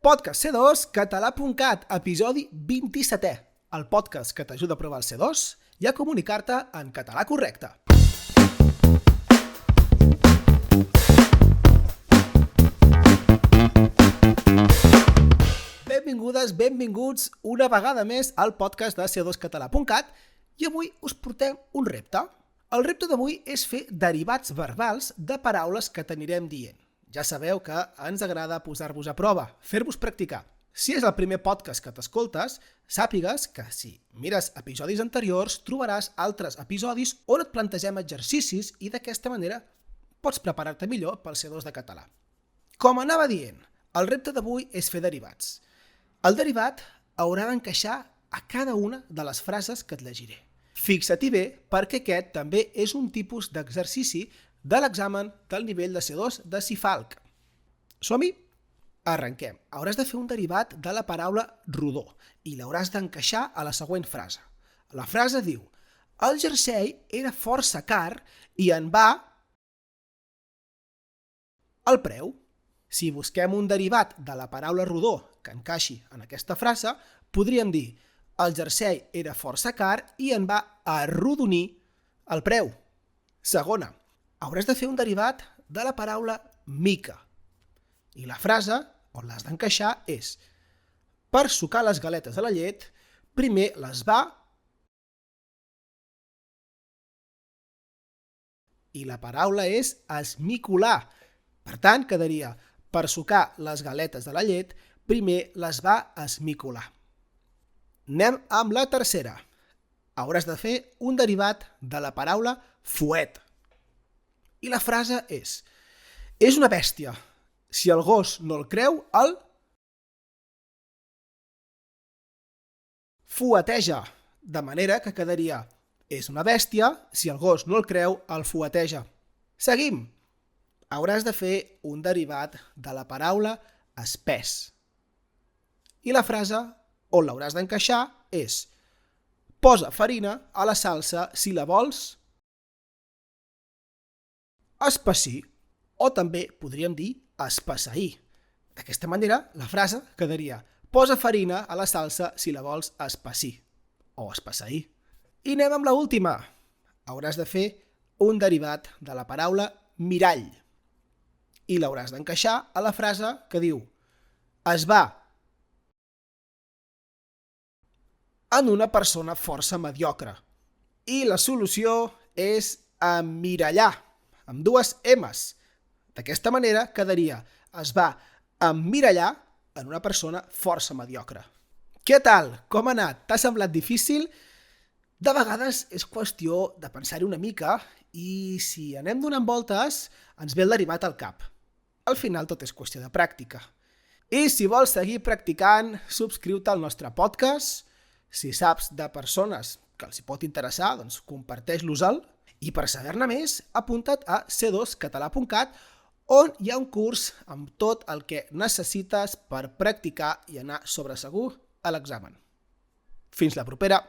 Podcast C2, català.cat, episodi 27è. El podcast que t'ajuda a provar el C2 i a comunicar-te en català correcte. Benvingudes, benvinguts una vegada més al podcast de C2català.cat i avui us portem un repte. El repte d'avui és fer derivats verbals de paraules que t'anirem dient. Ja sabeu que ens agrada posar-vos a prova, fer-vos practicar. Si és el primer podcast que t'escoltes, sàpigues que si mires episodis anteriors trobaràs altres episodis on et plantegem exercicis i d'aquesta manera pots preparar-te millor pel C2 de català. Com anava dient, el repte d'avui és fer derivats. El derivat haurà d'encaixar a cada una de les frases que et llegiré. Fixa-t'hi bé perquè aquest també és un tipus d'exercici de l'examen del nivell de C2 de CIFALC. Som-hi? Arrenquem. Hauràs de fer un derivat de la paraula rodó i l'hauràs d'encaixar a la següent frase. La frase diu: el jersei era força car i en va el preu. Si busquem un derivat de la paraula rodó que encaixi en aquesta frase, podríem dir: el jersei era força car i en va arrodonir el preu. Segona, hauràs de fer un derivat de la paraula mica. I la frase on l'has d'encaixar és: per sucar les galetes a la llet, primer les va... I la paraula és esmicolar. Per tant, quedaria: per sucar les galetes de la llet, primer les va esmicolar. Anem amb la tercera. Hauràs de fer un derivat de la paraula fuet. I la frase és una bèstia. Si el gos no el creu, el fueteja. De manera que quedaria: és una bèstia, si el gos no el creu, el fueteja. Seguim. Hauràs de fer un derivat de la paraula espès. I la frase on l'hauràs d'encaixar és: posa farina a la salsa si la vols espessir, o també podríem dir espessair. D'aquesta manera, la frase quedaria: posa farina a la salsa si la vols espessir o espessair. I anem amb l'última. Hauràs de fer un derivat de la paraula mirall i l'hauràs d'encaixar a la frase que diu: es va en una persona força mediocre. I la solució és emmirallar, amb dues M's. D'aquesta manera quedaria: es va emmirallar en una persona força mediocre. Què tal? Com ha anat? T'ha semblat difícil? De vegades és qüestió de pensar-hi una mica i si anem donant voltes ens ve el derivat al cap. Al final tot és qüestió de pràctica. I si vols seguir practicant, subscriu-te al nostre podcast. Si saps de persones que els hi pot interessar, doncs comparteix-los-el. I per saber-ne més, apunta't a c2català.cat, on hi ha un curs amb tot el que necessites per practicar i anar sobre segur a l'examen. Fins la propera!